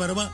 பரமா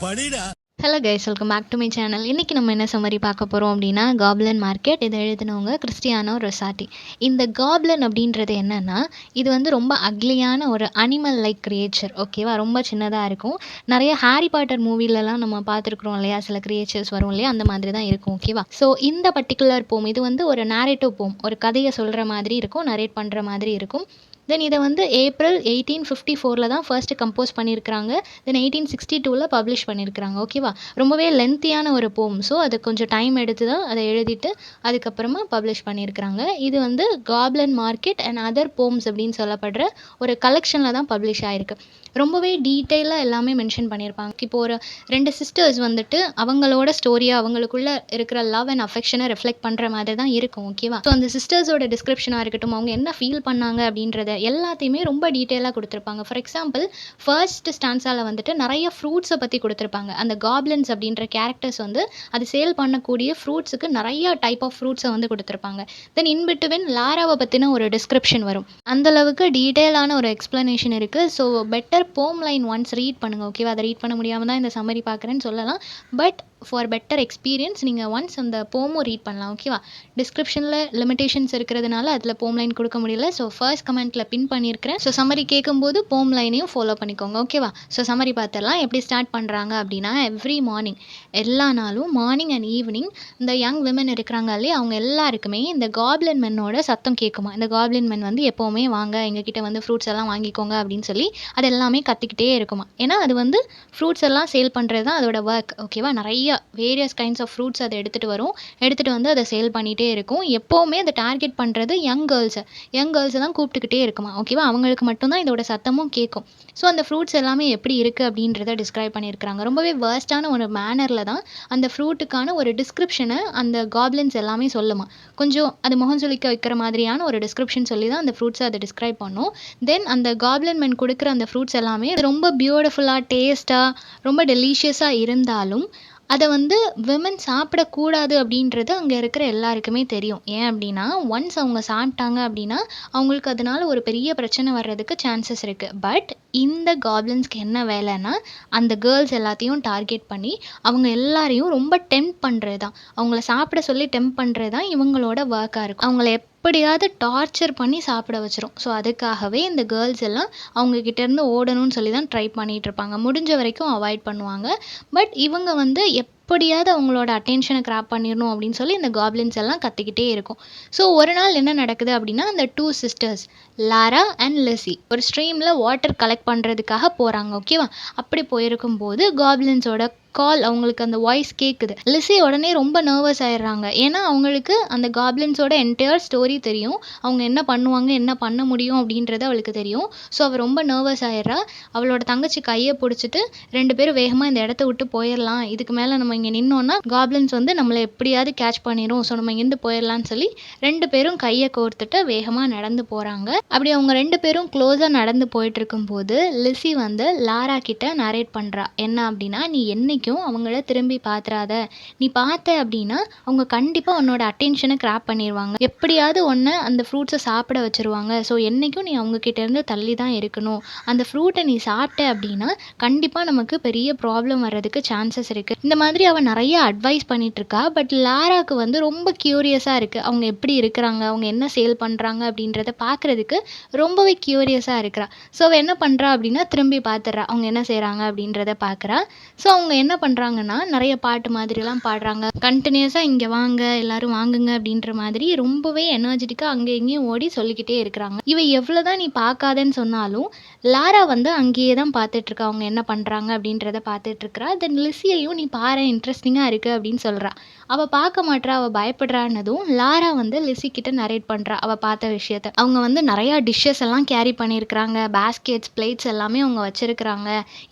படிடா. Hello guys, welcome back to my channel. இன்றைக்கி நம்ம என்ன சம்மரி பார்க்க போகிறோம் அப்படின்னா, காப்லன் மார்க்கெட். இதை எழுதினவங்க கிறிஸ்டியானோ ரொசாட்டி. இந்த காப்லன் அப்படின்றது என்னென்னா, இது வந்து ரொம்ப அக்லியான ஒரு அனிமல் லைக் கிரியேச்சர். ஓகேவா, ரொம்ப சின்னதாக இருக்கும். நிறைய ஹாரி பாட்டர் மூவிலலாம் நம்ம பார்த்துருக்குறோம் இல்லையா, சில கிரியேச்சர்ஸ் வரும் இல்லையா, அந்த மாதிரி தான் இருக்கும். ஓகேவா, ஸோ இந்த பர்டிகுலர் போம் இது வந்து ஒரு நேரேட்டிவ் போம், ஒரு கதையை சொல்கிற மாதிரி இருக்கும், நரேட் பண்ணுற மாதிரி இருக்கும். தென் இதை வந்து ஏப்ரல் 1854 தான் ஃபர்ஸ்ட் கம்போஸ் பண்ணியிருக்கிறாங்க. தென் 1862 பப்ளிஷ் பண்ணியிருக்கிறாங்க. ஓகேவா, ரொம்பவே லென்த்தியான ஒரு போம். ஸோ அது கொஞ்சம் டைம் எடுத்து தான் அதை எழுதிட்டு அதுக்கப்புறமா பப்ளிஷ் பண்ணியிருக்கிறாங்க. இது வந்து காப்லன் மார்க்கெட் அண்ட் அதர் போம்ஸ் அப்படின்னு சொல்லப்படுற ஒரு கலெக்ஷனில் தான் பப்ளிஷ் ஆகிருக்கு. ரொம்பவே டீட்டெயிலாக எல்லாமே மென்ஷன் பண்ணியிருப்பாங்க. இப்போ ஒரு 2 சிஸ்டர்ஸ் வந்துட்டு அவங்களோட ஸ்டோரியை, அவங்களுக்குள்ள இருக்கிற லவ் அண்ட் அஃபெக்ஷனை ரெஃப்ளெக்ட் பண்ணுற மாதிரி தான் இருக்கும். ஓகேவா, ஸோ அந்த சிஸ்டர்ஸோட டிஸ்கிரிப்ஷனாக இருக்கட்டும், அவங்க என்ன ஃபீல் பண்ணாங்க அப்படின்றத எல்லாத்தையுமே ரொம்ப டீட்டெயிலாக கொடுத்துருப்பாங்க. ஃபார் எக்ஸாம்பிள், ஃபர்ஸ்ட் ஸ்டான்ஸால் வந்துட்டு நிறைய ஃப்ரூட்ஸை பற்றி கொடுத்துருப்பாங்க. அந்த காப்லன்ஸ் அப்படின்ற கேரக்டர்ஸ் வந்து அது சேல் பண்ணக்கூடிய ஃப்ரூட்ஸுக்கு நிறைய டைப் ஆஃப் ஃப்ரூட்ஸை வந்து கொடுத்துருப்பாங்க. தென் இன்பிட்வீன் லாராவை பற்றின ஒரு டிஸ்கிரிப்ஷன் வரும். அந்தளவுக்கு டீட்டெயிலான ஒரு எக்ஸ்ப்ளனேஷன் இருக்குது. ஸோ பெட்டர் போம் லைன் ஒன்ஸ் ரீட் பண்ணுங்கள். ஓகேவா, அதை ரீட் பண்ண முடியாமல் தான் இந்த சம்மரி பார்க்குறேன்னு சொல்லலாம். பட் ஃபார் பெட்டர் எக்ஸ்பீரியன்ஸ் நீங்கள் ஒன்ஸ் அந்த போமும் ரீட் பண்ணலாம். ஓகேவா, டிஸ்கிரிப்ஷனில் லிமிடேஷன்ஸ் இருக்கிறதுனால அதில் போம் லைன் கொடுக்க முடியல. ஸோ ஃபர்ஸ்ட் கமெண்ட்டில் பின் பண்ணியிருக்கிறேன். ஸோ சம்மரி கேட்கும்போது போம் லைனையும் ஃபாலோ பண்ணிக்கோங்க. ஓகேவா, ஸோ சம்மரி பார்த்துடலாம். எப்படி ஸ்டார்ட் பண்ணுறாங்க அப்படின்னா, எவ்ரி மார்னிங், எல்லா நாளும் மார்னிங் அண்ட் ஈவினிங் இந்த யங் விமன் இருக்கிறாங்க இல்லையா, அவங்க எல்லாருக்குமே இந்த காப்லின் மென்னோட சத்தம் கேட்குமா. இந்த காப்லின் மென் வந்து எப்போவுமே வாங்க எங்ககிட்ட வந்து ஃப்ரூட்ஸ் எல்லாம் வாங்கிக்கோங்க அப்படின்னு சொல்லி அது எல்லாமே கத்திக்கிட்டே இருக்குமா. ஏன்னா அது வந்து ஃப்ரூட்ஸ் எல்லாம் சேல் பண்ணுறது தான் அதோட ஒர்க். ஓகேவா, நிறைய வேரியஸ் கைண்ட்ஸ் ஆஃப் ஃப்ரூட்ஸ் அதை எடுத்துகிட்டு வந்து அதை சேல் பண்ணிகிட்டே இருக்கும். எப்போவுமே அதை டார்கெட் பண்ணுறது யங் கேர்ள்ஸை தான் கூப்பிட்டுக்கிட்டே இருக்குமா. ஓகேவா, அவங்களுக்கு மட்டும்தான் இதோட சத்தமும் கேட்கும். ஸோ அந்த ஃப்ரூட்ஸ் எல்லாமே எப்படி இருக்குது அப்படின்றத டிஸ்கிரைப் பண்ணியிருக்கிறாங்க. ரொம்பவே வேர்ஸ்டான ஒரு மேனரில் தான் அந்த ஃப்ரூட்டுக்கான ஒரு டிஸ்கிரிப்ஷனை அந்த காப்லின்ஸ் எல்லாமே சொல்லுமா. கொஞ்சம் அது முகம் சுளிக்க வைக்கிற மாதிரியான ஒரு டிஸ்கிரிப்ஷன் சொல்லி தான் அந்த ஃப்ரூட்ஸை அதை டிஸ்கிரைப் பண்ணும். தென் அந்த காப்லின் மென் கொடுக்குற அந்த ஃப்ரூட்ஸ் எல்லாமே ரொம்ப பியூட்டிஃபுல்லாக, டேஸ்ட்டாக, ரொம்ப டெலிஷியஸாக இருந்தாலும் அதை வந்து விமன் சாப்பிடக்கூடாது அப்படின்றது அங்கே இருக்கிற எல்லாருக்குமே தெரியும். ஏன் அப்படின்னா, ஒன்ஸ் அவங்க சாப்பிட்டாங்க அப்படின்னா அவங்களுக்கு அதனால ஒரு பெரிய பிரச்சனை வர்றதுக்கு சான்சஸ் இருக்குது. பட் இந்த காப்லின்ஸ்க்கு என்ன வேலைன்னா, அந்த கேர்ள்ஸ் எல்லாத்தையும் டார்கெட் பண்ணி அவங்க எல்லாரையும் ரொம்ப டெம்ப் பண்ணுறது தான், அவங்கள சாப்பிட சொல்லி டெம்ப் பண்ணுறது தான் இவங்களோட ஒர்க்காக இருக்கும். அவங்கள எப்படியாவது டார்ச்சர் பண்ணி சாப்பிட வச்சிரும். ஸோ அதுக்காகவே இந்த கேர்ள்ஸ் எல்லாம் அவங்கக்கிட்டேருந்து ஓடணும்னு சொல்லி தான் ட்ரை பண்ணிகிட்டு இருப்பாங்க. முடிஞ்ச வரைக்கும் அவாய்ட் பண்ணுவாங்க. பட் இவங்க வந்து எப்படியாவது அவங்களோட அட்டென்ஷனை கிராப் பண்ணிடணும் அப்படின்னு சொல்லி இந்த காப்லின்ஸ் எல்லாம் கத்திக்கிட்டே இருக்கும். ஸோ ஒரு நாள் என்ன நடக்குது அப்படின்னா, அந்த 2 சிஸ்டர்ஸ் லாரா அண்ட் லிஸி ஒரு ஸ்ட்ரீமில் வாட்டர் கலெக்ட் பண்ணுறதுக்காக போகிறாங்க. ஓகேவா, அப்படி போயிருக்கும் போது காப்லின்ஸோட கால், அவங்களுக்கு அந்த வாய்ஸ் கேட்குது. லிஸி உடனே ரொம்ப நர்வஸ் ஆயிடுறாங்க. ஏன்னா அவங்களுக்கு அந்த காப்லின்ஸோட என்டையர் ஸ்டோரி தெரியும். அவங்க என்ன பண்ணுவாங்க, என்ன பண்ண முடியும் அப்படின்றது அவளுக்கு தெரியும். ஸோ அவள் ரொம்ப நர்வஸ் ஆயிடுறா. அவளோட தங்கச்சி கையை பிடிச்சிட்டு 2 பேரும் வேகமாக இந்த இடத்த விட்டு போயிடலாம், இதுக்கு மேலே நம்ம இங்கே நின்னோன்னா காப்லின்ஸ் வந்து நம்மளை எப்படியாவது கேட்ச் பண்ணிடும், ஸோ நம்ம இங்கேருந்து போயிடலான்னு சொல்லி 2 பேரும் கையை கோர்த்துட்டு வேகமாக நடந்து போகிறாங்க. அப்படி அவங்க 2 பேரும் க்ளோஸாக நடந்து போயிட்டு இருக்கும்போது லிஸி வந்து லாரா கிட்ட நரேட் பண்ணுறா. என்ன அப்படின்னா, நீ என்னைக்கும் அவங்கள திரும்பி பார்த்துறாத, நீ பார்த்த அப்படின்னா அவங்க கண்டிப்பாக உன்னோட அட்டென்ஷனை கிராப் பண்ணிடுவாங்க, எப்படியாவது ஒன்று அந்த ஃப்ரூட்ஸை சாப்பிட வச்சுருவாங்க. ஸோ என்றைக்கும் நீ அவங்கக்கிட்ட இருந்து தள்ளி தான் இருக்கணும். அந்த ஃப்ரூட்டை நீ சாப்பிட்ட அப்படின்னா கண்டிப்பாக நமக்கு பெரிய ப்ராப்ளம் வர்றதுக்கு சான்சஸ் இருக்குது. இந்த மாதிரி அவள் நிறைய அட்வைஸ் பண்ணிட்டு இருக்கா. பட் லாராக்கு வந்து ரொம்ப க்யூரியஸாக இருக்குது. அவங்க எப்படி இருக்கிறாங்க, அவங்க என்ன சேல் பண்ணுறாங்க அப்படின்றத பார்க்குறதுக்கு ரொம்பவே க்யூரியஸாக இருக்கிறா. ஸோ அவள் என்ன பண்ணுறா அப்படின்னா, திரும்பி பார்த்துட்றா, அவங்க என்ன செய்கிறாங்க அப்படின்றத பார்க்குறா. ஸோ அவங்க என்ன பண்ணுறாங்கன்னா, நிறைய பாட்டு மாதிரிலாம் பாடுறாங்க. கண்டினியூஸாக இங்கே வாங்க எல்லாரும் வாங்குங்க அப்படின்ற மாதிரி ரொம்பவே எனர்ஜெட்டிக்காக அங்கே இங்கேயும் ஓடி சொல்லிக்கிட்டே இருக்கிறாங்க. இவ எவ்வளோ தான் நீ பார்க்காதன்னு சொன்னாலும் லாரா வந்து அங்கேயே தான் பார்த்துட்ருக்கா, அவங்க என்ன பண்ணுறாங்க அப்படின்றத பார்த்துட்ருக்கிறா. தென் லிஸியையும் நீ பாரு, இன்ட்ரெஸ்டிங்காக இருக்குது அப்படின்னு சொல்கிறா. அவள் பார்க்க மாட்றா, அவள் பயப்படுறான்னதும் லாரா வந்து லிஸி கிட்ட நரேட் பண்ணுறா அவள் பார்த்த விஷயத்த. அவங்க வந்து நிறையா டிஷ்ஷஸ் எல்லாம் கேரி பண்ணியிருக்கிறாங்க, பேஸ்கெட்ஸ், பிளேட்ஸ் எல்லாமே அவங்க வச்சுருக்கிறாங்க.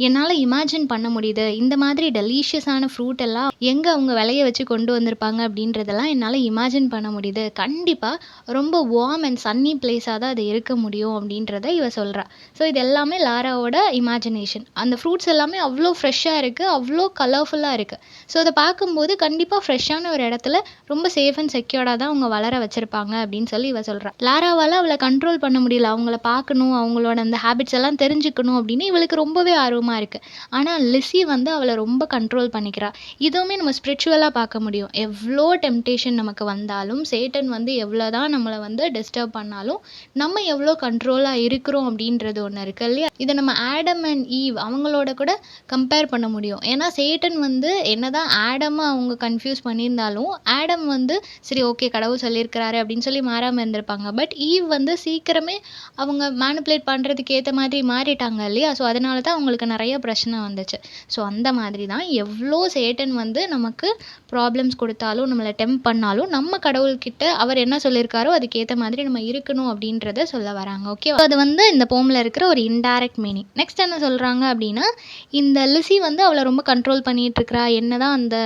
என்னால் இமேஜின் பண்ண முடியுது, இந்த மாதிரி மாதிரி டெலிஷியஸான ஃப்ரூட் எல்லாம் எங்கே அவங்க விளைய வச்சு கொண்டு வந்திருப்பாங்க அப்படின்றதெல்லாம் என்னால் இமேஜின் பண்ண முடியுது. கண்டிப்பாக ரொம்ப வார்ம் அண்ட் சன்னி பிளேஸாக தான் அது இருக்க முடியும் அப்படின்றத இவ சொல்கிறா. ஸோ இது எல்லாமே லாராவோட இமேஜினேஷன். அந்த ஃப்ரூட்ஸ் எல்லாமே அவ்வளோ ஃப்ரெஷ்ஷாக இருக்குது, அவ்வளோ கலர்ஃபுல்லாக இருக்குது. ஸோ அதை பார்க்கும்போது கண்டிப்பாக ஃப்ரெஷ்ஷான ஒரு இடத்துல ரொம்ப சேஃப் அண்ட் செக்யூர்டாக தான் அவங்க வளர வச்சுருப்பாங்க அப்படின்னு சொல்லி இவ சொல்கிறா. லாராவால் அவளை கண்ட்ரோல் பண்ண முடியல. அவங்கள பார்க்கணும், அவங்களோட அந்த ஹேபிட்ஸ் எல்லாம் தெரிஞ்சுக்கணும் அப்படின்னு இவளுக்கு ரொம்பவே ஆர்வமாக இருக்குது. ஆனால் லிஸி வந்து அவளை ரொம்ப கண்ட்ரோல் பண்ணிக்கிறா. இதுவுமே நம்ம ஸ்பிரிச்சுவலாக பார்க்க முடியும். எவ்வளோ டெம்டேஷன் நமக்கு வந்தாலும், சேட்டன் வந்து எவ்வளோ தான் நம்மளை வந்து டிஸ்டர்ப் பண்ணாலும், நம்ம எவ்வளோ கண்ட்ரோலாக இருக்கிறோம் அப்படின்றது ஒன்று இருக்குது இல்லையா? இதை நம்ம ஆடம் அண்ட் ஈவ் அவங்களோட கூட கம்பேர் பண்ண முடியும். ஏன்னா சேட்டன் வந்து என்னதான் ஆடமை அவங்க கன்ஃபியூஸ் பண்ணியிருந்தாலும், ஆடம் வந்து சரி ஓகே கடவுள் சொல்லியிருக்கிறாரு அப்படின்னு சொல்லி மாறாமல் இருந்திருப்பாங்க. பட் ஈவ் வந்து சீக்கிரமே அவங்க மேனிப்புலேட் பண்ணுறதுக்கு ஏற்ற மாதிரி மாறிட்டாங்க இல்லையா? ஸோ அதனால தான் அவங்களுக்கு நிறைய பிரச்சனை வந்துச்சு. ஸோ அந்த மாதிரி தான் எவ்வளோ சேட்டன் வந்து நமக்கு ப்ராப்ளம்ஸ் கொடுத்தாலும், நம்மளை டெம்ப் பண்ணாலும், நம்ம கடவுள்கிட்ட அவர் என்ன சொல்லியிருக்காரோ அதுக்கேற்ற மாதிரி நம்ம இருக்கணும் அப்படின்றத சொல்ல வராங்க. ஓகே, அது வந்து இந்த போமில் இருக்கிற ஒரு இன்டைரக்ட் மீனிங். நெக்ஸ்ட் என்ன சொல்கிறாங்க அப்படின்னா, இந்த லிஸி வந்து அவளை ரொம்ப கண்ட்ரோல் பண்ணிகிட்டு இருக்கிறா. என்னதான் அந்த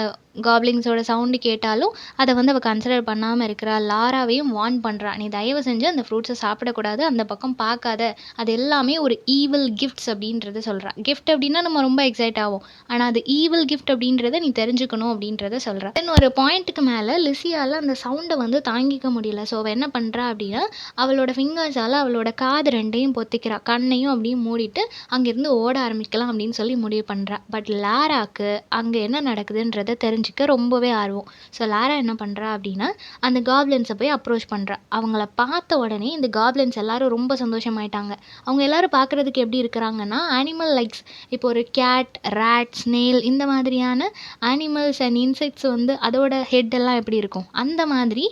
காப்லிங்ஸோட சவுண்டு கேட்டாலும் அதை வந்து அவள் கன்சிடர் பண்ணாமல் இருக்கிறா. லாராவையும் வார்ன் பண்ணுறா, நீ தயவு செஞ்சு அந்த ஃப்ரூட்ஸை சாப்பிடக்கூடாது, அந்த பக்கம் பார்க்காத, அது எல்லாமே ஒரு ஈவில் கிஃப்ட்ஸ் அப்படின்றத சொல்கிறா. கிஃப்ட் அப்படின்னா நம்ம ரொம்ப எக்ஸைட் ஆகும், ஆனால் அது ஈவில் கிஃப்ட் அப்படின்றத நீ தெரிஞ்சுக்கணும் அப்படின்றத சொல்கிறா. தென் ஒரு பாயிண்ட்டுக்கு மேலே லிஸியால் அந்த சவுண்டை வந்து தாங்கிக்க முடியல. ஸோ அவள் என்ன பண்ணுறா அப்படின்னா, அவளோட ஃபிங்கர்ஸால் அவளோட காது ரெண்டையும் பொத்திக்கிறா, கண்ணையும் அப்படியும் மூடிட்டு அங்கேருந்து ஓட ஆரம்பிக்கலாம் அப்படின்னு சொல்லி முடிவு பண்ணுறா. பட் லாராக்கு அங்கே என்ன நடக்குதுன்றதை தெரிஞ்சுக்க ரொம்பவே ஆர்வம். ஸோ லாரா என்ன பண்ணுறா அப்படின்னா, அந்த காப்லின்ஸை போய் அப்ரோச் பண்ணுறா. அவங்கள பார்த்த உடனே இந்த காப்லின்ஸ் எல்லாரும் ரொம்ப சந்தோஷமாயிட்டாங்க. அவங்க எல்லாரும் பார்க்குறதுக்கு எப்படி இருக்கிறாங்கன்னா, அனிமல் லைக்ஸ். இப்போ ஒரு கேட், ரேட், ஸ்னேல் இந்த மாதிரியான அனிமல்ஸ் அண்ட் இன்செக்ட்ஸ் வந்து அதோட ஹெட் எல்லாம் எப்படி இருக்கும், அந்த மாதிரி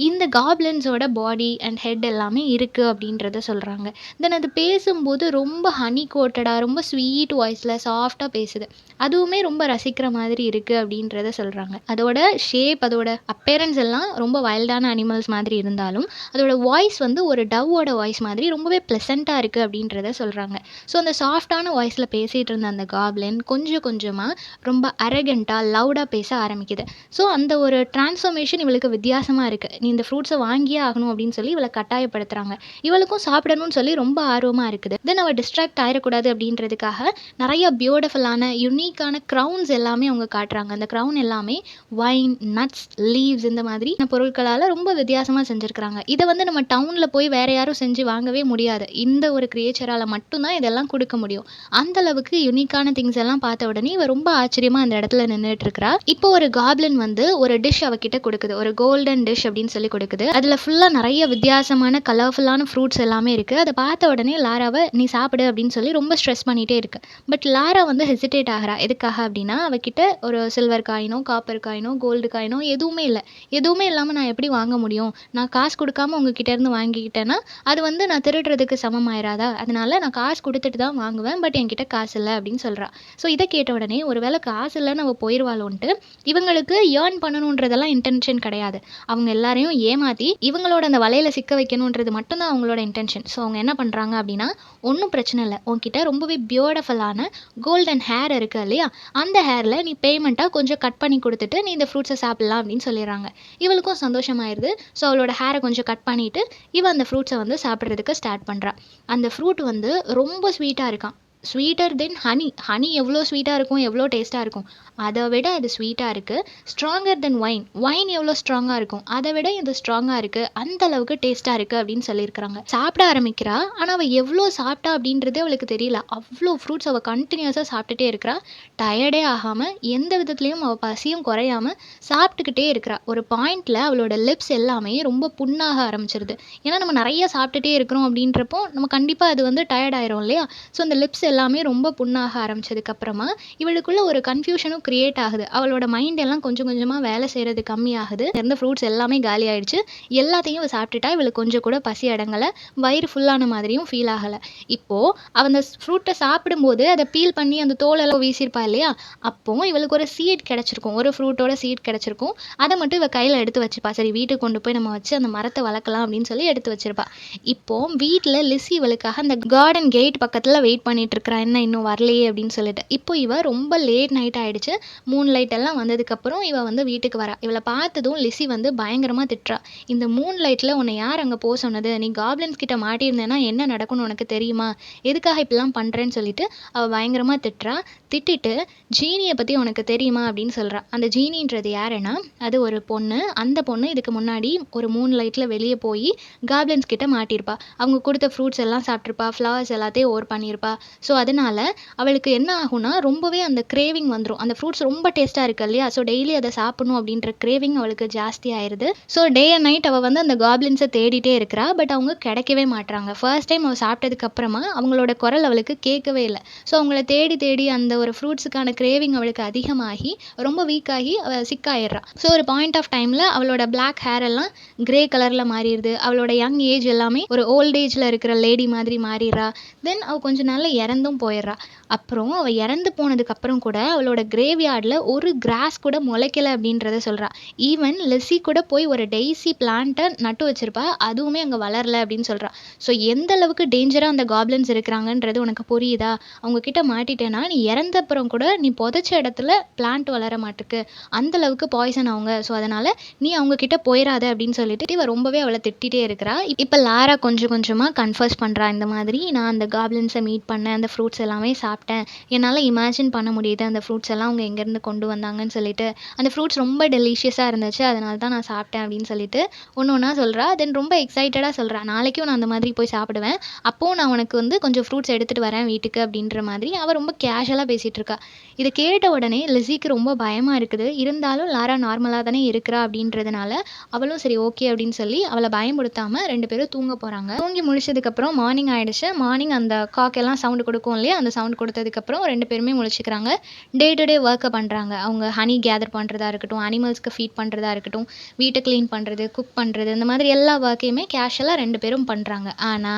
இந்த காப்லின்ஸோட பாடி அண்ட் ஹெட் எல்லாமே இருக்குது அப்படின்றத சொல்கிறாங்க. தென் அது பேசும்போது ரொம்ப ஹனி கோட்டடாக, ரொம்ப ஸ்வீட் வாய்ஸில் சாஃப்டாக பேசுது. அதுவுமே ரொம்ப ரசிக்கிற மாதிரி இருக்குது அப்படின்றத சொல்கிறாங்க. அதோட ஷேப், அதோட அப்பேரன்ஸ் எல்லாம் ரொம்ப வைல்டான அனிமல்ஸ் மாதிரி இருந்தாலும், அதோட வாய்ஸ் வந்து ஒரு டவ்வோட வாய்ஸ் மாதிரி ரொம்பவே ப்ளசண்ட்டாக இருக்குது அப்படின்றத சொல்கிறாங்க. ஸோ அந்த சாஃப்டான வாய்ஸில் பேசிகிட்டு இருந்த அந்த காப்லின் கொஞ்சம் கொஞ்சமாக ரொம்ப அரகண்ட்டாக லவுடாக பேச ஆரம்பிக்குது. ஸோ அந்த ஒரு டிரான்ஸ்ஃபர்மேஷன் இவளுக்கு வித்தியாசமாக இருக்குது. நீ இந்த ஃப்ரூட்ஸை வாங்கியே ஆகணும் அப்படின்னு சொல்லி இவளை கட்டாயப்படுத்துகிறாங்க. இவளுக்கும் சாப்பிடணும்னு சொல்லி ரொம்ப ஆர்வமாக இருக்குது. தென் அவள் டிஸ்ட்ராக்ட் ஆகிடக்கூடாது அப்படின்றதுக்காக நிறைய பியூட்டிஃபுல்லான யுனிக்கான க்ரௌன்ஸ் எல்லாமே அவங்க காட்டுறாங்க. அந்த க்ரௌன் எல்லாமே வைன், நட்ஸ், லீவ்ஸ் இந்த மாதிரி பொருட்களால் ரொம்ப வித்தியாசமாக செஞ்சுருக்கிறாங்க. இதை வந்து நம்ம டவுனில் போய் வேறு யாரும் செஞ்சு வாங்கவே முடியாது. இந்த ஒரு கிரியேச்சரால் மட்டும்தான் இதெல்லாம் கொடுக்க முடியும். அந்த அளவுக்கு யுனிக்கான திங்ஸ் எல்லாம் பார்த்த உடனே இவ ரொம்ப ஆச்சரியமாக அந்த இடத்துல நின்றுட்டு இருக்கிறா. இப்போ ஒரு காப்லின் வந்து ஒரு டிஷ் அவகிட்ட கொடுக்குது, ஒரு கோல்டன் டிஷ் அப்படின்னு சொல்லி கொடுக்குது. அதில் ஃபுல்லாக நிறைய வித்தியாசமான கலர்ஃபுல்லான ஃப்ரூட்ஸ் எல்லாமே இருக்குது. அதை பார்த்த உடனே லாராவை நீ சாப்பிடு அப்படின்னு சொல்லி ரொம்ப ஸ்ட்ரெஸ் பண்ணிகிட்டே இருக்கு. பட் லாரா வந்து ஹெசிடேட் ஆகிறா. எதுக்காக அப்படின்னா, அவகிட்ட ஒரு சில்வர் காயினோ, காப்பர் காயினோ, கோல்டு காயினோ எதுவுமே இல்லை. எதுவுமே இல்லாமல் நான் எப்படி வாங்க முடியும்? நான் காசு கொடுக்காம உங்ககிட்ட இருந்து வாங்கிக்கிட்டேன்னா அது வந்து நான் திருடுறதுக்கு சமமாயிராதா? அதனால நான் காசு கொடுத்துட்டு தான் வாங்குவேன், பட் என்கிட்ட காசு இல்லை அப்படின்னு சொல்கிறா. ஸோ இதை கேட்ட உடனே ஒருவேளை காசு இல்லைன்னு அவள் போயிடுவாளோன்ட்டு இவங்களுக்கு ஏர்ன் பண்ணணுன்றதெல்லாம் இன்டென்ஷன் கிடையாது. அவங்க எல்லாரையும் ஏமாற்றி இவங்களோட அந்த வலையில் சிக்க வைக்கணுன்றது மட்டும்தான் அவங்களோட இன்டென்ஷன். ஸோ அவங்க என்ன பண்ணுறாங்க அப்படின்னா, ஒன்றும் பிரச்சனை இல்லை, உன்கிட்ட ரொம்பவே பியூட்டிஃபுல்லான கோல்டன் ஹேர் இருக்குது இல்லையா, அந்த ஹேரில் நீ பேமெண்ட்டாக கொஞ்சம் கட் பண்ணி கொடுத்துட்டு நீ இந்த ஃப்ரூட்ஸை சாப்பிட்லாம் அப்படின்னு சொல்லிடுறாங்க. இவளுக்கும் சந்தோஷமாயிருது. ஸோ அவளோட ஹேரை கொஞ்சம் கட் பண்ணிவிட்டு இவள் அந்த ஃப்ரூட்ஸை வந்து சாப்பிட்றதுக்கு ஸ்டார்ட் பண்ணுறா. அந்த ஃப்ரூட் வந்து ரொம்ப ஸ்வீட்டாக இருக்கான். ஸ்வீட்டர் தென் ஹனி. ஹனி எவ்வளோ ஸ்வீட்டாக இருக்கும், எவ்வளோ டேஸ்ட்டாக இருக்கும், அதை விட அது ஸ்வீட்டாக இருக்குது. ஸ்ட்ராங்கர் தென் ஒயின். ஒயின் எவ்வளோ ஸ்ட்ராங்காக இருக்கும், அதை விட இது ஸ்ட்ராங்காக இருக்குது. அந்த அளவுக்கு டேஸ்ட்டாக இருக்குது அப்படின்னு சொல்லியிருக்கிறாங்க. சாப்பிட ஆரம்பிக்கிறா. ஆனால் அவள் எவ்வளோ சாப்பிட்டா அப்படின்றதே அவளுக்கு தெரியல. அவ்வளோ ஃப்ரூட்ஸ் அவள் கண்டினியூஸாக சாப்பிட்டுட்டே இருக்கிறா. டயர்டே ஆகாமல், எந்த விதத்துலேயும் அவள் பசியும் குறையாமல் சாப்பிட்டுக்கிட்டே இருக்கிறா. ஒரு பாயிண்டில் அவளோட லிப்ஸ் எல்லாமே ரொம்ப புண்ணாக ஆரம்பிச்சிருது. ஏன்னா நம்ம நிறைய சாப்பிட்டுட்டே இருக்கிறோம் அப்படின்றப்போ நம்ம கண்டிப்பாக அது வந்து டயர்ட் ஆயிரும் இல்லையா? ஸோ அந்த லிப்ஸ் எல்லாமே ரொம்ப புண்ணாக ஆரம்பிச்சதுக்கப்புறமா இவளுக்குள்ள ஒரு கன்ஃபியூஷனும் கிரியேட் ஆகுது. அவளோட மைண்ட் எல்லாம் கொஞ்சம் கொஞ்சமாக வேலை செய்கிறது கம்மியாகுது. இருந்த ஃப்ரூட்ஸ் எல்லாமே காலி ஆயிடுச்சு. எல்லாத்தையும் அவள் சாப்பிட்டுட்டா. இவளுக்கு கொஞ்சம் கூட பசி அடங்கலை, வயிறு ஃபுல்லான மாதிரியும் ஃபீல் ஆகலை. இப்போது அவள் அந்த ஃப்ரூட்டை சாப்பிடும்போது அதை பீல் பண்ணி அந்த தோலெல்லாம் வீசியிருப்பா இல்லையா, அப்போ இவளுக்கு ஒரு சீட் கிடச்சிருக்கும், ஒரு ஃப்ரூட்டோட சீட் கிடச்சிருக்கும். அதை மட்டும் இவள் கையில் எடுத்து வச்சுப்பா. சரி வீட்டுக்கு கொண்டு போய் நம்ம வச்சு அந்த மரத்தை வளர்க்கலாம் அப்படின்னு சொல்லி எடுத்து வச்சிருப்பா. இப்போது வீட்டில் லிஸி இவளுக்காக அந்த கார்டன் கேட் பக்கத்தில் வெயிட் பண்ணிட்டு இருக்கிறா, என்ன இன்னும் வரலையே அப்படின்னு சொல்லிட்டு. இப்போ இவ ரொம்ப லேட் நைட் ஆயிடுச்சு. மூன் லைட் எல்லாம் வந்ததுக்கப்புறம் இவ வந்து வீட்டுக்கு வரா. இவள பார்த்ததும் லிஸி வந்து பயங்கரமா திட்டுறா. "இந்த மூன் லைட்ல உன்னை யார் அங்க சொன்னது? நீ காப்லின்ஸ் கிட்ட மாட்டியிருந்தேன்னா என்ன நடக்கும்னு உனக்கு தெரியுமா? எதுக்காக இப்படிலாம் பண்றேன்னு" சொல்லிட்டு அவ பயங்கரமா திட்டுறா. திட்டிட்டு ஜீனிய பத்தி உனக்கு தெரியுமா அப்படின்னு சொல்றா. அந்த ஜீனின்றது யாருன்னா, அது ஒரு பொண்ணு. அந்த பொண்ணு இதுக்கு முன்னாடி ஒரு மூன் லைட்ல வெளிய போயி காப்லின்ஸ் கிட்ட மாட்டியிருப்பா. அவங்க குடுத்த ஃப்ரூட்ஸ் எல்லாம் சாப்பிட்டுருப்பா. ஃப்ளவர்ஸ் எல்லாத்தையும் பண்ணியிருப்பா. ஸோ அதனால அவளுக்கு என்ன ஆகும்னா, ரொம்பவே அந்த கிரேவிங் வந்துரும். அந்த ஃப்ரூட்ஸ் ரொம்ப டேஸ்ட்டா இருக்கு இல்லையா? ஸோ டெய்லி அத சாப்பிடணும் அப்படின்ற கிரேவிங் அவளுக்கு ஜாஸ்தி ஆயிருது. ஸோ டே அண்ட் நைட் அவ வந்து அந்த காப்லின்ஸ தேடிட்டே இருக்கிறா. பட் அவங்க கிடைக்கவே மாட்றாங்க. ஃபர்ஸ்ட் டைம் அவ சாப்பிட்டதுக்கு அப்புறமா அவங்களோட குரல் அவளுக்கு கேட்கவே இல்ல. ஸோ அவங்கள தேடி தேடி அந்த ஒரு ஃப்ரூட்ஸுக்கான கிரேவிங் அவளுக்கு அதிகமாகி, ரொம்ப வீக் ஆகி அவ சிக் ஆயிடுறா. ஸோ ஒரு பாயிண்ட் ஆஃப் டைம்ல அவளோட பிளாக் ஹேர் எல்லாம் கிரே கலர்ல மாறிடுது. அவளோட யங் ஏஜ் எல்லாமே ஒரு ஓல்ட் ஏஜ்ல இருக்கிற லேடி மாதிரி மாறிடுறா. தென் அவ கொஞ்ச நாள்ல இறந்தும் போயிடுறா. அப்புறம் அவ இறந்து போனதுக்கு அப்புறம் கூட அவளோட கிரேவ் யார்ட்ல ஒரு கிராஸ் கூட முளைக்கல அப்படின்றத சொல்றா. ஈவன் லிஸி கூட போய் ஒரு டெய்ஸி பிளான்ட்ட நட்டு வச்சிருப்பா. அதுவுமே அங்க வளரல அப்படின்னு சொல்றா. ஸோ எந்த அளவுக்கு டேஞ்சரா அந்த காப்லின்ஸ் இருக்கிறாங்கன்றது உனக்கு புரியுதா? அவங்க கிட்ட மாட்டிட்டேன்னா, நீ இறந்த அப்புறம் கூட நீ புதைச்ச இடத்துல பிளான்ட் வளர மாட்டுக்கு. அந்த அளவுக்கு பாய்சன் அவங்க. ஸோ அதனால நீ அவங்க கிட்ட போயிறாத அப்படின்னு சொல்லிட்டு இவ ரொம்பவே அவள திட்டிட்டே இருக்கிறா. இப்ப லாரா கொஞ்சம் கொஞ்சமா கன்ஃபஸ் பண்றா. இந்த மாதிரி நான் அந்த காப்லின்ஸ மீட் பண்ணேன். அந்த ஃப்ரூட்ஸ் எல்லாமே சாப்பிட்டேன். என்னால இமேஜின் பண்ண முடியுது அந்த ஃப்ரூட்ஸ் எல்லாம் அவங்க எங்கேருந்து கொண்டு வந்தாங்கன்னு சொல்லிட்டு. அந்த ஃப்ரூட்ஸ் ரொம்ப டெலிஷியஸா இருந்துச்சு. அதனால தான் நான் சாப்பிட்டேன் அப்படின்னு சொல்லிட்டு ஒண்ணு ஒண்ணா சொல்றா. தென் ரொம்ப எக்ஸைட்டடா சொல்றா. நாளைக்கும் நான் அந்த மாதிரி போய் சாப்பிடுவேன். அப்பவும் நான் உனக்கு வந்து கொஞ்சம் ஃப்ரூட்ஸ் எடுத்துட்டு வரேன் வீட்டுக்கு அப்படின்ற மாதிரி அவ ரொம்ப கேஷுவலா பேசிட்டு இருக்கா. இத கேட்ட உடனே லிஸிக்கு ரொம்ப பயமா இருக்குது. இருந்தாலும் லாரா நார்மலா தானே இருக்கிறா அப்படின்றதுனால அவளும் சரி ஓகே அப்படின்னு சொல்லி அவள பயமுறுத்தாம 2 பேரும் தூங்க போறாங்க. தூங்கி முழிச்சதுக்கப்புறம் மார்னிங் ஆயிடுச்சு. மார்னிங் அந்த காக் எல்லாம் சவுண்ட் கொடுக்கும் இல்லையா? அந்த சவுண்ட் கொடுத்ததுக்கப்புறம் 2 பேருமே முழிச்சுக்கிறாங்க. டே டு டே ஒர்க்க பண்றாங்க. அவங்க ஹனி கேதர் பண்றதா இருக்கட்டும், அனிமல்ஸ்க்கு ஃபீட் பண்றதா இருக்கட்டும், வீட்ட கிளீன் பண்றது, குக் பண்றது, இந்த மாதிரி எல்லா ஒர்க்கையுமே கேஷுவலா 2 பேரும் பண்றாங்க. ஆனா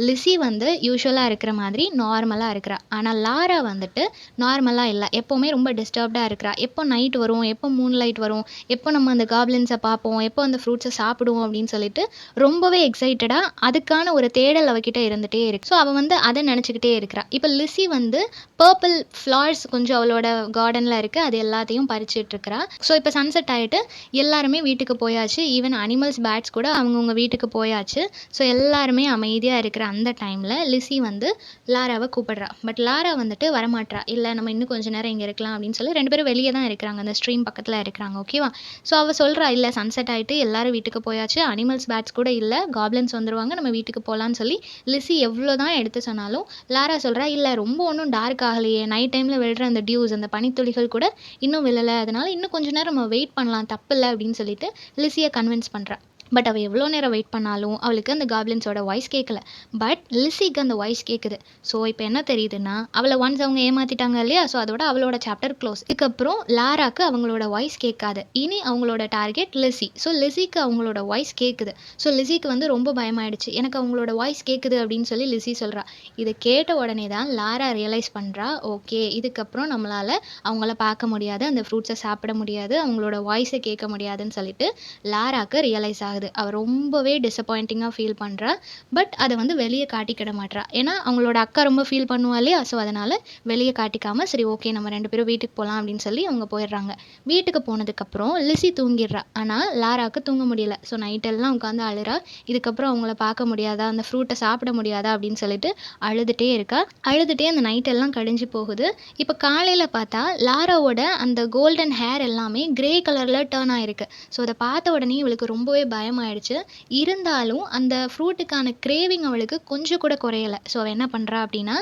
லிஸி வந்து யூசுவலா இருக்கிற மாதிரி நார்மலா இருக்கிறா. ஆனா லாரா வந்துட்டு நார்மலா இல்ல. எப்பவுமே ரொம்ப டிஸ்டர்ப்டா இருக்கிறா. எப்போ நைட் வரும்? எப்போ மூன் லைட் வரும்? எப்போ நம்ம அந்த காப்லின்ஸ பார்ப்போம்? எப்போ அந்த ஃப்ரூட்ஸ சாப்பிடுவோம்? அப்படின்னு சொல்லிட்டு ரொம்பவே எக்ஸைட்டடா அதுக்கான ஒரு தேடல் அவகிட்ட இருந்துட்டே இருக்கு. ஸோ அவ வந்து அத நினைச்சுக்கிட்டே இருக்கிறா. இப்ப லிஸி வந்து பர்பிள் ஃப்ளவர்ஸ் கொஞ்சம் அவளோட கார்டன்ல இருக்கு. அது எல்லாத்தையும் பறிச்சுட்டு இருக்கிறா. ஸோ இப்ப சன்செட் ஆயிட்டு எல்லாருமே வீட்டுக்கு போயாச்சு. ஈவன் அனிமல்ஸ், பேட்ஸ் கூட அவங்கவங்க வீட்டுக்கு போயாச்சு. ஸோ எல்லாருமே அமைதியா இருக்கிற அந்த டைம்ல லிஸி வந்து லாராவ கூப்பிடுறா. பட் லாரா வந்துட்டு வரமாட்றா. இல்ல நம்ம இன்னும் கொஞ்ச நேரம் இங்க இருக்கலாம் அப்படின்னு சொல்லி 2 பேரும் வெளிய தான் இருக்கிறாங்க. அந்த ஸ்ட்ரீம் பக்கத்துல இருக்கிறாங்க. ஓகேவா? ஸோ அவ சொல்றா, இல்ல சன்செட் ஆயிட்டு எல்லாரும் வீட்டுக்கு போயாச்சு. அனிமல்ஸ், பேட்ஸ் கூட இல்ல. காப்லின்ஸ் வந்துருவாங்க. நம்ம வீட்டுக்கு போலான்னு சொல்லி லிஸி எவ்வளோ தான் எடுத்து சொன்னாலும் லாரா சொல்றா, இல்ல ரொம்ப ஒண்ணும் டார்க் ஆகலையே. நைட் டைம்ல விழுற அந்த டியூஸ், அந்த பனித்துளிகள் கூட இன்னும் விழல. அதனால இன்னும் கொஞ்ச நேரம் நம்ம வெயிட் பண்ணலாம். தப்பில்ல அப்படின்னு சொல்லிட்டு லிஸிய கன்வின்ஸ் பண்றா. பட் அவ எவ்வளோ நேரம் வெயிட் பண்ணாலும் அவளுக்கு அந்த காப்லின்ஸோட வாய்ஸ் கேட்கல. பட் லிஸிக்கு அந்த வாய்ஸ் கேட்குது. ஸோ இப்போ என்ன தெரியுதுன்னா, அவளை ஒன்ஸ் அவங்க ஏமாத்திட்டாங்க இல்லையா? ஸோ அதோட அவளோட சாப்டர் க்ளோஸ். இதுக்கப்புறம் லாராக்கு அவங்களோட வாய்ஸ் கேட்காது. இனி அவங்களோட டார்கெட் லிஸி. ஸோ லிஸிக்கு அவங்களோட வாய்ஸ் கேட்குது. ஸோ லிஸிக்கு வந்து ரொம்ப பயமாயிடுச்சு. எனக்கு அவங்களோட வாய்ஸ் கேட்குது அப்படின்னு சொல்லி லிஸி சொல்றா. இதை கேட்ட உடனே தான் லாரா ரியலைஸ் பண்றா, ஓகே இதுக்கப்புறம் நம்மளால அவங்கள பார்க்க முடியாது, அந்த ஃப்ரூட்ஸை சாப்பிட முடியாது, அவங்களோட வாய்ஸை கேட்க முடியாதுன்னு சொல்லிட்டு லாராக்கு ரியலைஸ் ஆகுது. அவ ரொம்பவே டிசப்பாயிண்டிங்கா ஃபீல் பண்றா. பட் அத வந்து வெளிய காட்டிக்கிட மாட்றா. ஏன்னா அவங்களோட அக்கா ரொம்ப ஃபீல் பண்ணுவா இல்லையா? ஸோ அதனால வெளிய காட்டிக்காம சரி ஓகே நம்ம 2 பேரும் வீட்டுக்கு போலாம் அப்படின்னு சொல்லி அவங்க போயிடுறாங்க. வீட்டுக்கு போனதுக்கப்புறம் லிஸி தூங்கிடுறா. ஆனா லாராக்கு தூங்க முடியல. ஸோ நைட் எல்லாம் உட்காந்து அழுறா. இதுக்கப்புறம் அவங்கள பார்க்க முடியாதா, அந்த ஃப்ரூட்டை சாப்பிட முடியாதா அப்படின்னு சொல்லிட்டு அழுதுட்டே இருக்கா. அழுதுட்டே அந்த நைட் எல்லாம் கழிஞ்சு போகுது. இப்போ காலையில பார்த்தா லாராவோட அந்த கோல்டன் ஹேர் எல்லாமே கிரே கலர்ல டர்ன் ஆயிருக்கு. ஸோ அதை பார்த்த உடனே இவளுக்கு ரொம்பவே பயமாயிடுச்சு. இருந்தாலும் அந்த ஃப்ரூட்டுக்கான கிரேவிங் அவளுக்கு கொஞ்சம் கூட குறையல. ஸோ அவ என்ன பண்றா அப்படின்னா,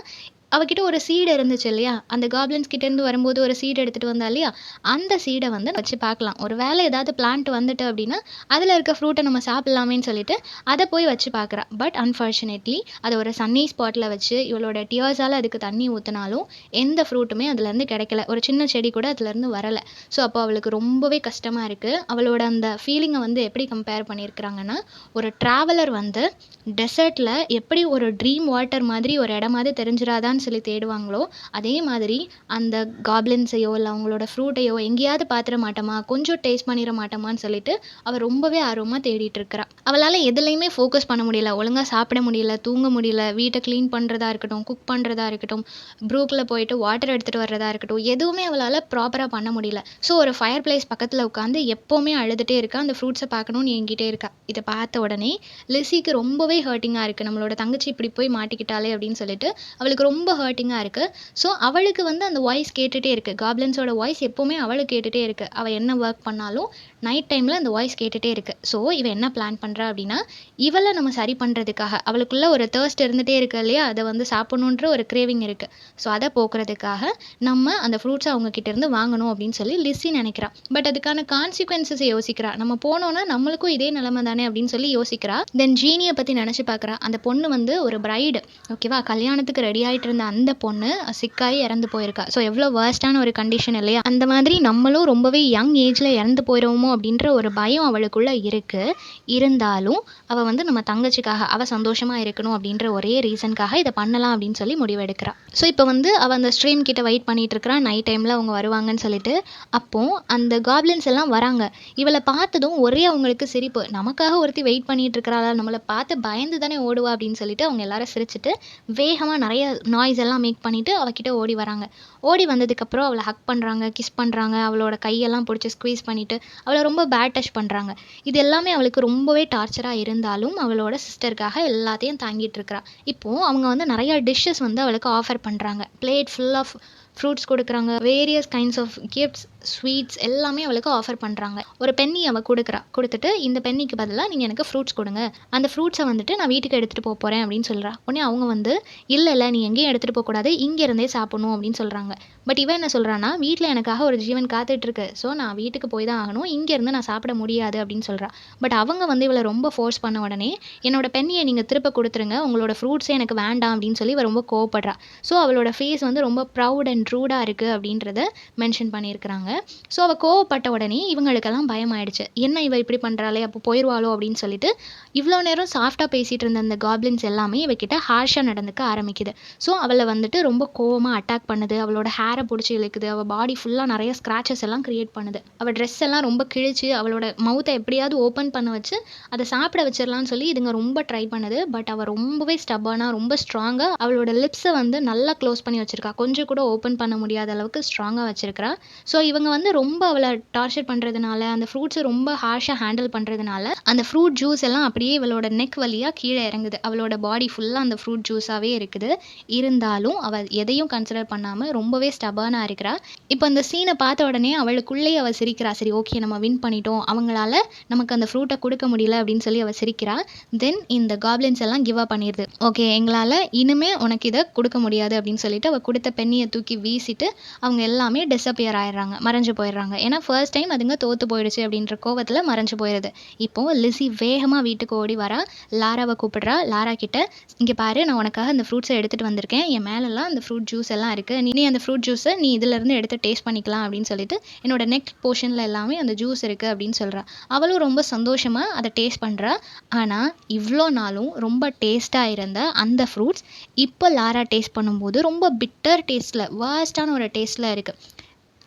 அவகிட்ட ஒரு சீடு இருந்துச்சு இல்லையா? அந்த காப்லின்ஸ் கிட்டேருந்து வரும்போது ஒரு சீடு எடுத்துட்டு வந்தா இல்லையா? அந்த சீட வந்து வச்சு பார்க்கலாம். ஒரு வேளை ஏதாவது பிளான்ட் வந்துட்டு அப்படின்னா, அதில இருக்க ஃப்ரூட்டை நம்ம சாப்பிடலாமேன்னு சொல்லிட்டு அதை போய் வச்சு பார்க்குறா. பட் அன்ஃபார்ச்சுனேட்லி அதை ஒரு சன்னி ஸ்பாட்டில் வச்சு இவளோட டியர்ஸால் அதுக்கு தண்ணி ஊற்றினாலும் எந்த ஃப்ரூட்டுமே அதுலேருந்து கிடைக்கல. ஒரு சின்ன செடி கூட அதுலேருந்து வரலை. ஸோ அப்போ அவளுக்கு ரொம்பவே கஷ்டமாக இருக்குது. அவளோட அந்த ஃபீலிங்கை வந்து எப்படி கம்பேர் பண்ணியிருக்கிறாங்கன்னா, ஒரு ட்ராவலர் வந்து டெசர்ட்டில் எப்படி ஒரு ட்ரீம் வாட்டர் மாதிரி ஒரு இடமாவது தெரிஞ்சிராதான்னு கிடைக்குமான்னு சொல்லி தேடுவாங்களோ, அதே மாதிரி அந்த காப்லின்ஸையோ இல்ல அவங்களோட ஃப்ரூட்டையோ எங்கேயாவது பார்த்துற மாட்டோமா, கொஞ்சம் டேஸ்ட் பண்ணிற மாட்டோமான்னு சொல்லிட்டு அவ ரொம்பவே ஆர்வமா தேடிட்டு இருக்கிறா. அவளால எதுலயுமே ஃபோக்கஸ் பண்ண முடியல. ஒழுங்கா சாப்பிட முடியல, தூங்க முடியல, வீட்ட கிளீன் பண்றதா இருக்கட்டும், குக் பண்றதா இருக்கட்டும், ப்ரூக்ல போயிட்டு வாட்டர் எடுத்துட்டு வர்றதா இருக்கட்டும், எதுவுமே அவளால ப்ராப்பரா பண்ண முடியல. ஸோ ஒரு ஃபயர் பிளேஸ் பக்கத்துல உட்காந்து எப்பவுமே அழுதுட்டே இருக்கா. அந்த ஃப்ரூட்ஸ பார்க்கணும்னு ஏங்கிட்டே இருக்கா. இத பார்த்த உடனே லிஸிக்கு ரொம்பவே ஹர்ட்டிங்கா இருக்கு. நம்மளோட தங்கச்சி இப்படி போய் மாட்டிக்கிட்டாளே அப்படின்னு சொல்லிட்டு அவளுக்கு ரொம்ப ஹர்ட்டிங்கா இருக்கு. ஸோ அவளுக்கு வந்து அந்த வாய்ஸ் கேட்டுட்டே இருக்கு. காப்லின்ஸோட வாய்ஸ் எப்பவுமே அவளுக்கு கேட்டுட்டே இருக்கு. அவ என்ன ஒர்க் பண்ணாலும் நைட் டைம்ல அந்த வாய்ஸ் கேட்டுட்டே இருக்கு. ஸோ இவ என்ன பிளான் பண்றா அப்படின்னா, இவள நம்ம சரி பண்றதுக்காக அவளுக்குள்ள ஒரு தர்ஸ்ட் இருந்துட்டே இருக்கு இல்லையா? அத வந்து சாப்பிடணுன்ற ஒரு கிரேவிங் இருக்கு. ஸோ அத போக்குறதுக்காக நம்ம அந்த ஃப்ரூட்ஸ அவங்க கிட்ட இருந்து வாங்கணும் அப்படின்னு சொல்லி லிஸி நினைக்கிறா. பட் அதுக்கான கான்சிக்வென்சஸ யோசிக்கிறா. நம்ம போனோம்னா நம்மளுக்கும் இதே நிலைமை தானே அப்படின்னு சொல்லி யோசிக்கிறா. தென் ஜீனிய பத்தி நினைச்சு பார்க்குறா. அந்த பொண்ணு வந்து ஒரு பிரைடு. ஓகேவா? கல்யாணத்துக்கு ரெடி ஆயிட்டு இருந்த அந்த பொண்ணு சிக்காயி இறந்து போயிருக்கா. ஸோ எவ்வளோ வொர்ஸ்ட்டான ஒரு கண்டிஷன் இல்லையா? அந்த மாதிரி நம்மளும் ரொம்பவே யங் ஏஜ்ல இறந்து போயிருவோமோ அப்படின்ற ஒரு பயம் அவளுக்குள்ள இருக்கு. இருந்தாலும் அவ வந்து நம்ம தங்கச்சிக்காக அவ சந்தோஷமா இருக்கணும் அப்படின்ற ஒரே ரீசன்க்காக இத பண்ணலாம் அப்படின்னு சொல்லி முடிவெடுக்கிறா. ஸோ இப்போ வந்து அவ அந்த ஸ்ட்ரீம் கிட்ட வெயிட் பண்ணிட்டு இருக்கிறா. நைட் டைம்ல அவங்க வருவாங்கன்னு சொல்லிட்டு. அப்போ அந்த காப்லின்ஸ் எல்லாம் வராங்க. இவள பார்த்ததும் ஒரே அவங்களுக்கு சிரிப்பு. நமக்காக ஒருத்தி வெயிட் பண்ணிட்டு இருக்கிறாளா? நம்மள பார்த்து பயந்து தானே ஓடுவா அப்படின்னு சொல்லிட்டு அவங்க எல்லாரும் சிரிச்சுட்டு வேகமா நிறைய நாய்ஸ் எல்லாம் மேக் பண்ணிட்டு அவகிட்ட ஓடி வராங்க. ஓடி வந்ததுக்கப்புறம் அவளை ஹக் பண்ணுறாங்க, கிஸ் பண்ணுறாங்க, அவளோட கையெல்லாம் பிடிச்சி ஸ்குவீஸ் பண்ணிட்டு அவளை ரொம்ப பேட் டச் பண்ணுறாங்க. இது எல்லாமே அவளுக்கு ரொம்பவே டார்ச்சராக இருந்தாலும் அவளோட சிஸ்டருக்காக எல்லாத்தையும் தாங்கிட்டு இருக்கிறா. இப்போது அவங்க வந்து நிறையா டிஷ்ஷஸ் வந்து அவளுக்கு ஆஃபர் பண்ணுறாங்க. பிளேட் ஃபுல் ஆஃப் ஃப்ரூட்ஸ் கொடுக்குறாங்க, various kinds of gifts, sweets எல்லாமே அவளுக்கு ஆஃபர் பண்ணுறாங்க. ஒரு பென்னி அவள் கொடுக்குறா. கொடுத்துட்டு இந்த பென்னிக்கு பதிலாக நீங்கள் எனக்கு ஃப்ரூட்ஸ் கொடுங்க, அந்த ஃப்ரூட்ஸை வந்துட்டு நான் வீட்டுக்கு எடுத்துகிட்டு போக போகிறேன் அப்படின்னு சொல்கிறா. உடனே அவங்க வந்து இல்லை நீ எங்கேயும் எடுத்துகிட்டு போகக்கூடாது, இங்கே இருந்தே சாப்பிடணும் அப்படின்னு சொல்கிறாங்க. பட் இவன் என்ன சொல்கிறான்னா, வீட்டில் எனக்காக ஒரு ஜீவன் காத்துட்ருக்கு, ஸோ நான் வீட்டுக்கு போய் தான் ஆகணும், இங்கேருந்து நான் சாப்பிட முடியாது அப்படின்னு சொல்கிறா. பட் அவங்க வந்து இவளை ரொம்ப ஃபோர்ஸ் பண்ண உடனே என்னோட பென்னியை நீங்கள் திருப்ப கொடுத்துருங்க, உங்களோட ஃப்ரூட்ஸே எனக்கு வேண்டாம் அப்படின்னு சொல்லி இவ ரொம்ப கோவப்படுறா. ஸோ அவளோட ஃபேஸ் வந்து ரொம்ப ப்ரவுட் அண்ட் ரூடாக இருக்குது அப்படின்றத மென்ஷன் பண்ணியிருக்கிறாங்க. ஸோ அவள் கோவப்பட்ட உடனே இவங்களுக்கெல்லாம் பயமாயிடுச்சு. என்ன இவ இப்படி பண்ணுறாளே, அப்போ போயிடுவாளோ அப்படின்னு சொல்லிட்டு இவ்வளோ நேரம் சாஃப்டாக பேசிகிட்டு இருந்த அந்த காப்லின்ஸ் எல்லாமே இவகிட்ட ஹார்ஷாக நடந்துக்க ஆரம்பிக்குது. ஸோ அவளை வந்துட்டு ரொம்ப கோவமாக அட்டாக் பண்ணுது, அவளோட ஹேரை பிடிச்சி இழுக்குது, அவள் பாடி ஃபுல்லாக நிறைய ஸ்க்ராச்சஸ் எல்லாம் க்ரியேட் பண்ணுது. அவள் ட்ரெஸ் எல்லாம் ரொம்ப கிழிச்சு அவளோட மவுத்தை எப்படியாவது ஓப்பன் பண்ண வச்சு அதை சாப்பிட வச்சிடலான்னு சொல்லி இதுங்க ரொம்ப ட்ரை பண்ணுது. பட் அவள் ரொம்பவே ஸ்டப்பானா, ரொம்ப ஸ்ட்ராங்காக அவளோட லிப்ஸை வந்து நல்லா க்ளோஸ் பண்ணி வச்சிருக்கா. கொஞ்சம் கூட ஓப்பன் பண்ண முடியாத அளவுக்கு ஸ்ட்ராங்காக வச்சிருக்கிறா. ஸோ இவங்க வந்து ரொம்ப அவளை டார்ச்சர் பண்ணுறதுனால, அந்த ஃப்ரூட்ஸை ரொம்ப ஹார்ஷாக ஹேண்டில் பண்ணுறதுனால அந்த ஃப்ரூட் ஜூஸ் எல்லாம் அப்படியே இவளோட நெக் வழியாக கீழே இறங்குது. அவளோட பாடி ஃபுல்லாக அந்த ஃப்ரூட் ஜூஸாகவே இருக்குது. இருந்தாலும் அவள் எதையும் கன்சிடர் பண்ணாமல் ரொம்பவே ஸ்டபர்னாக இருக்கிறா. இப்போ அந்த சீனை பார்த்த உடனே அவளுக்குள்ளேயே அவள் சிரிக்கிறா. சரி, ஓகே, நம்ம வின் பண்ணிட்டோம், அவங்களால நமக்கு அந்த ஃப்ரூட்டை கொடுக்க முடியல அப்படின்னு சொல்லி அவள் சிரிக்கிறா. தென் இந்த காப்லின்ஸ் எல்லாம் கிவ் அப் பண்ணிடுது. ஓகே, எங்களால் இனிமே உனக்கு இதை கொடுக்க முடியாது அப்படின்னு சொல்லிட்டு அவள் கொடுத்த பெண்ணியை தூக்கி வீசிட்டு அவங்க எல்லாமே டிஸப்பியர் ஆயிடுறாங்க, மறைஞ்சு போயிடுறாங்க. ஏன்னா ஃபர்ஸ்ட் டைம் அதுங்க தோற்று போயிடுச்சு அப்படின்ற கோவத்தில் மறைஞ்சு போயிடுது. இப்போது லிஸி வேகமாக வீட்டுக்கு ஓடி வரா. லாராவை கூப்பிடுறா. லாரா கிட்ட, இங்கே பாரு, நான் உனக்காக அந்த ஃப்ரூட்ஸை எடுத்துகிட்டு வந்திருக்கேன், என் மேலெல்லாம் அந்த ஃப்ரூட் ஜூஸ் எல்லாம் இருக்குது, நீ அந்த ஃப்ரூட் ஜூஸை நீ இதிலேருந்து எடுத்து டேஸ்ட் பண்ணிக்கலாம் அப்படின்னு சொல்லிட்டு என்னோட நெக் போர்ஷனில் எல்லாமே அந்த ஜூஸ் இருக்குது அப்படின்னு சொல்கிறா. அவளும் ரொம்ப சந்தோஷமாக அதை டேஸ்ட் பண்ணுறா. ஆனால் இவ்வளோ நாளும் ரொம்ப டேஸ்ட்டாக இருந்த அந்த ஃப்ரூட்ஸ் இப்போ லாரா டேஸ்ட் பண்ணும்போது ரொம்ப பிட்டர் டேஸ்ட்டில், வேர்ஸ்டான ஒரு டேஸ்ட்டில் இருக்குது.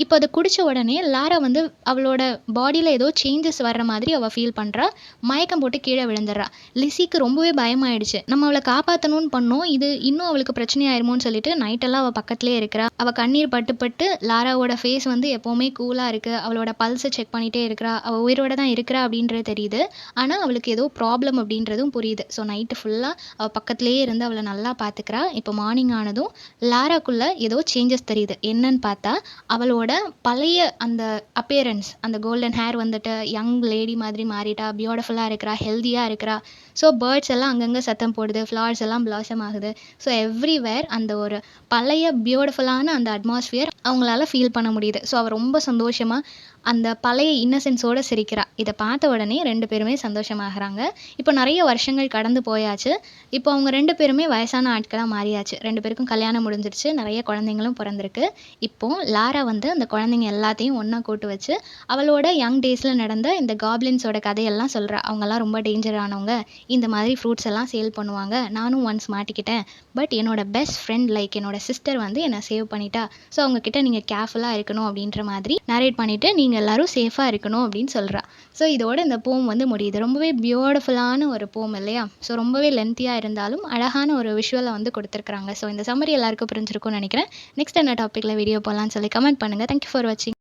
இப்போ அதை குடித்த உடனே லாரா வந்து அவளோட பாடியில் ஏதோ சேஞ்சஸ் வர்ற மாதிரி அவள் ஃபீல் பண்ணுறா. மயக்கம் போட்டு கீழே விழுந்துடுறா. லிஸிக்கு ரொம்பவே பயமாயிடுச்சு. நம்ம அவளை காப்பாற்றணும்னு பண்ணோம், இது இன்னும் அவளுக்கு பிரச்சனை ஆயிருமோன்னு சொல்லிட்டு நைட்டெல்லாம் அவள் பக்கத்துலேயே இருக்கிறா. அவள் கண்ணீர் பட்டு பட்டு லாராவோட ஃபேஸ் வந்து எப்போவுமே கூலாக இருக்குது. அவளோட பல்ஸை செக் பண்ணிகிட்டே இருக்கிறா. அவள் உயிரோட தான் இருக்கிறா அப்படின்றது தெரியுது. ஆனால் அவளுக்கு ஏதோ ப்ராப்ளம் அப்படின்றதும் புரியுது. ஸோ நைட்டு ஃபுல்லாக அவள் பக்கத்துலேயே இருந்து அவளை நல்லா பார்த்துக்கிறா. இப்போ மார்னிங் ஆனதும் லாராக்குள்ளே ஏதோ சேஞ்சஸ் தெரியுது. என்னன்னு பார்த்தா அவளோட பழைய அந்த அப்பியரன்ஸ், அந்த கோல்டன் ஹேர் வந்துட்டு யங் லேடி மாதிரி மாறிட்டா, பியூட்டிஃபுல்லாக இருக்கிறா, ஹெல்த்தியாக இருக்கிறா. ஸோ பேர்ட்ஸ் எல்லாம் அங்கங்கே சத்தம் போடுது, ஃப்ளவர்ஸ் எல்லாம் பிளாசம் ஆகுது. ஸோ எவ்ரிவேர் அந்த ஒரு பழைய பியூட்டிஃபுல்லான அந்த அட்மாஸ்ஃபியர் அவங்களால ஃபீல் பண்ண முடியுது. ஸோ அவள் ரொம்ப சந்தோஷமாக அந்த பழைய இன்னசென்ஸோடு சிரிக்கிறா. இதை பார்த்த உடனே 2 பேருமே சந்தோஷமாகறாங்க. இப்போ நிறைய வருஷங்கள் கடந்து போயாச்சு. இப்போ அவங்க 2 பேருமே வயசான ஆட்களாக மாறியாச்சு. 2 பேருக்கும் கல்யாணம் முடிஞ்சிருச்சு, நிறைய குழந்தைங்களும் பிறந்திருக்கு. இப்போ லாரா வந்து அந்த குழந்தைங்க எல்லாத்தையும் ஒன்றா கூட்டு வச்சு அவளோட யங் டேஸில் நடந்த இந்த காப்ளின்ஸோட கதையெல்லாம் சொல்கிறா. அவங்கெல்லாம் ரொம்ப டேஞ்சரானவங்க, இந்த மாதிரி ஃப்ரூட்ஸ் எல்லாம் சேல் பண்ணுவாங்க, நானும் ஒன்ஸ் மாட்டிக்கிட்டேன், பட் என்னோட பெஸ்ட் ஃப்ரெண்ட் லைக் என்னோட சிஸ்டர் வந்து என்னை சேவ் பண்ணிட்டா, ஸோ அவங்கக்கிட்ட நீங்கள் கேர்ஃபுல்லாக இருக்கணும் அப்படின்ற மாதிரி நரேட் பண்ணிவிட்டு நீங்கள் எல்லோரும் சேஃபாக இருக்கணும் அப்படின்னு சொல்கிறா. ஸோ இதோட இந்த போம் வந்து முடியுது. ரொம்பவே பியூட்டிஃபுல்லான ஒரு போம் இல்லையா? ஸோ ரொம்பவே லென்த்தியாக இருந்தாலும் அழகான ஒரு விஷுவலை வந்து கொடுத்துருக்குறாங்க. ஸோ இந்த சம்மரி எல்லாருக்கும் புரிஞ்சிருக்கும்னு நினைக்கிறேன். நெக்ஸ்ட் என்ன டாப்பிக்கில் வீடியோ போகலான்னு சொல்லி கமெண்ட் பண்ணுங்கள். தேங்க்யூ ஃபார் வாட்சிங்.